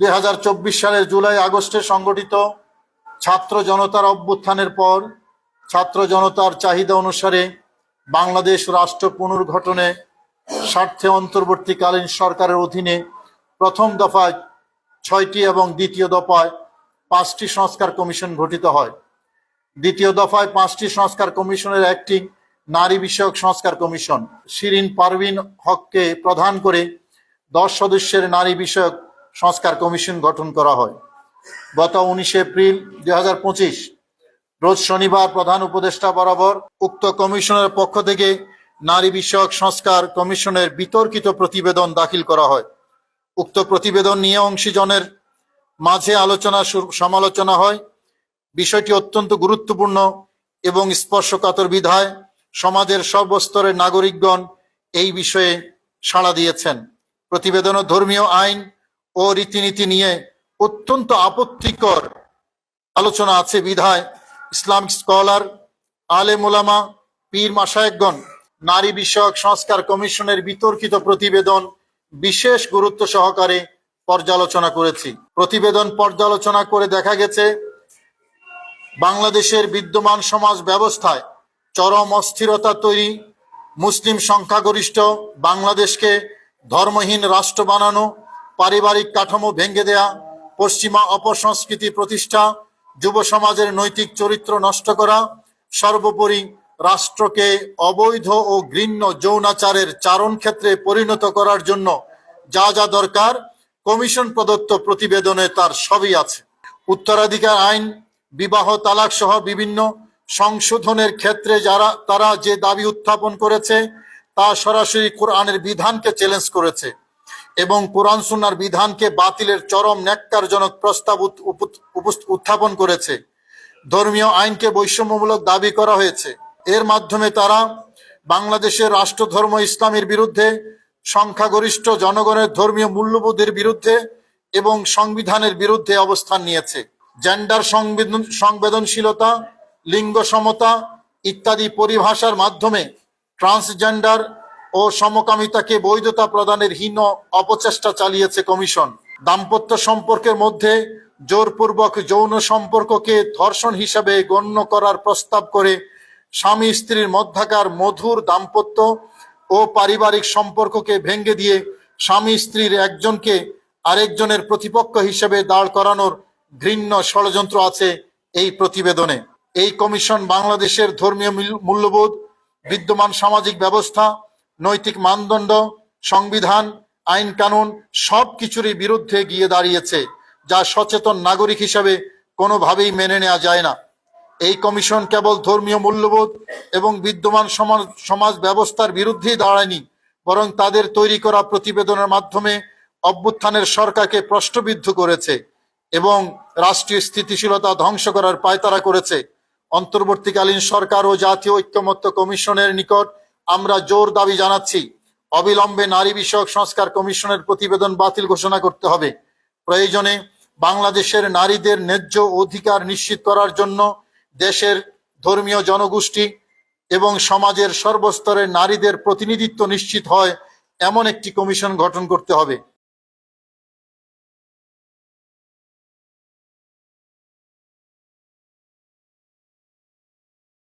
2024 সালের জুলাই আগস্টে সংগঠিত ছাত্র জনতার অভ্যুত্থানের পর ছাত্র জনতার চাহিদা অনুসারে বাংলাদেশ রাষ্ট্র পুনর্গঠনে স্বার্থে অন্তর্বর্তীকালীন সরকারের অধীনে প্রথম দফায় 6টি এবং দ্বিতীয় দফায় 5টি সংস্কার কমিশন গঠিত হয়। দ্বিতীয় দফায় 5টি সংস্কার কমিশনের একটি নারী বিষয়ক সংস্কার কমিশন শিরিন পারভিন হককে প্রধান করে 10 সদস্যের নারী বিষয়ক সংস্কার কমিশন গঠন করা হয়। গত 19 এপ্রিল 2025 রোজ শনিবার প্রধান উপদেষ্টা বরাবর উক্ত কমিশনের পক্ষ থেকে নারী বিষয়ক সংস্কার কমিশনের বিতর্কিত প্রতিবেদন দাখিল করা হয়। উক্ত প্রতিবেদন নিয়ে অংশীজনের মাঝে সমালোচনা হয়। বিষয়টি অত্যন্ত গুরুত্বপূর্ণ এবং স্পর্শকাতর বিধায় সমাজের সর্বস্তরের নাগরিকগণ এই বিষয়ে সাড়া দিয়েছেন। প্রতিবেদনে ধর্মীয় আইন ও রীতিনীতি নিয়ে অত্যন্ত আপত্তিকর আলোচনা আছে বিধায় ইসলামিক স্কলার, আলেম ওলামা, পীর মাশায়েখগণ নারী বিষয়ক সংস্কার কমিশনের বিতর্কিত প্রতিবেদন বিশেষ গুরুত্ব সহকারে পর্যালোচনা করেছি। প্রতিবেদন পর্যালোচনা করে দেখা গেছে বাংলাদেশের বিদ্যমান সমাজ ব্যবস্থায় চরম অস্থিরতা তৈরি, মুসলিম সংখ্যাগরিষ্ঠ বাংলাদেশকে ধর্মহীন রাষ্ট্র বানানো, পারিবারিক কাঠামো ভেঙে দেয়া, পশ্চিমা অপসংস্কৃতি প্রতিষ্ঠা, যুব সমাজের নৈতিক চরিত্র নষ্ট করা, সর্বোপরি রাষ্ট্রকে অবৈধ ও ঘৃণ্য যৌনাচারের চারণ ক্ষেত্রে পরিণত করার জন্য যা যা দরকার কমিশন প্রদত্ত প্রতিবেদনে তার সবই আছে। উত্তরাধিকার আইন, বিবাহ তালাক সহ বিভিন্ন সংশোধনের ক্ষেত্রে তারা যে দাবি উত্থাপন করেছে তা সরাসরি কোরআনের বিধানকে চ্যালেঞ্জ করেছে এবং কোরআন সুন্নাহর বিধানকে বাতিলের চরম ন্যাক্কারজনক প্রস্তাব উত্থাপন করেছে। ধর্মীয় আইনকে বৈষম্যমূলক দাবি করা হয়েছে। এর মাধ্যমে তারা বাংলাদেশের রাষ্ট্রধর্ম ইসলামের বিরুদ্ধে, সংখ্যাগরিষ্ঠ জনগণের ধর্মীয় মূল্যবোধের বিরুদ্ধে এবং সংবিধানের বিরুদ্ধে অবস্থান নিয়েছে। জেন্ডার সংবেদনশীলতা, লিঙ্গ সমতা ইত্যাদি পরিভাষার মাধ্যমে ট্রান্সজেন্ডার ও সমকামিতাকে বৈধতা প্রদানের হীন অপচেষ্টা চালিয়েছে কমিশন। দাম্পত্য সম্পর্কের মধ্যে জোরপূর্বক যৌন সম্পর্ককে ধর্ষণ হিসাবে গণ্য করার প্রস্তাব করে স্বামী স্ত্রীর মধ্যকার মধুর দাম্পত্য ও পারিবারিক সম্পর্ককে ভেঙে দিয়ে স্বামী স্ত্রীর একজনকে আরেকজনের প্রতিপক্ষ হিসেবে দাঁড় করানোর ঘৃণ্য ষড়যন্ত্র আছে এই প্রতিবেদনে। এই কমিশন বাংলাদেশের ধর্মীয় মূল্যবোধ, বিদ্যমান সামাজিক ব্যবস্থা, নৈতিক মানদণ্ড, সংবিধান, আইন কানুন সব কিছুরই বিরুদ্ধে গিয়ে দাঁড়িয়েছে, যা সচেতন নাগরিক হিসাবে কোনোভাবেই মেনে নেওয়া যায় না। এই কমিশন কেবল ধর্মীয় মূল্যবোধ এবং বিদ্যমান সমাজ ব্যবস্থার বিরুদ্ধেই দাঁড়ায়নি, বরং তাদের তৈরি করা প্রতিবেদনের মাধ্যমে অভ্যুত্থানের সরকারকে প্রশ্নবিদ্ধ করেছে এবং রাষ্ট্রীয় স্থিতিশীলতা ধ্বংস করার পায়তারা করেছে। অন্তর্বর্তীকালীন সরকার ও জাতীয় ঐক্যমত্য কমিশনের নিকট আমরা জোর দাবি জানাচ্ছি, অবিলম্বে নারী বিষয়ক সংস্কার কমিশনের প্রতিবেদন বাতিল ঘোষণা করতে হবে। প্রয়োজনে বাংলাদেশের নারীদের ন্যায্য অধিকার নিশ্চিত করার জন্য দেশের ধর্মীয় জনগোষ্ঠী এবং সমাজের সর্বস্তরের নারীদের প্রতিনিধিত্ব নিশ্চিত হয় এমন একটি কমিশন গঠন করতে হবে।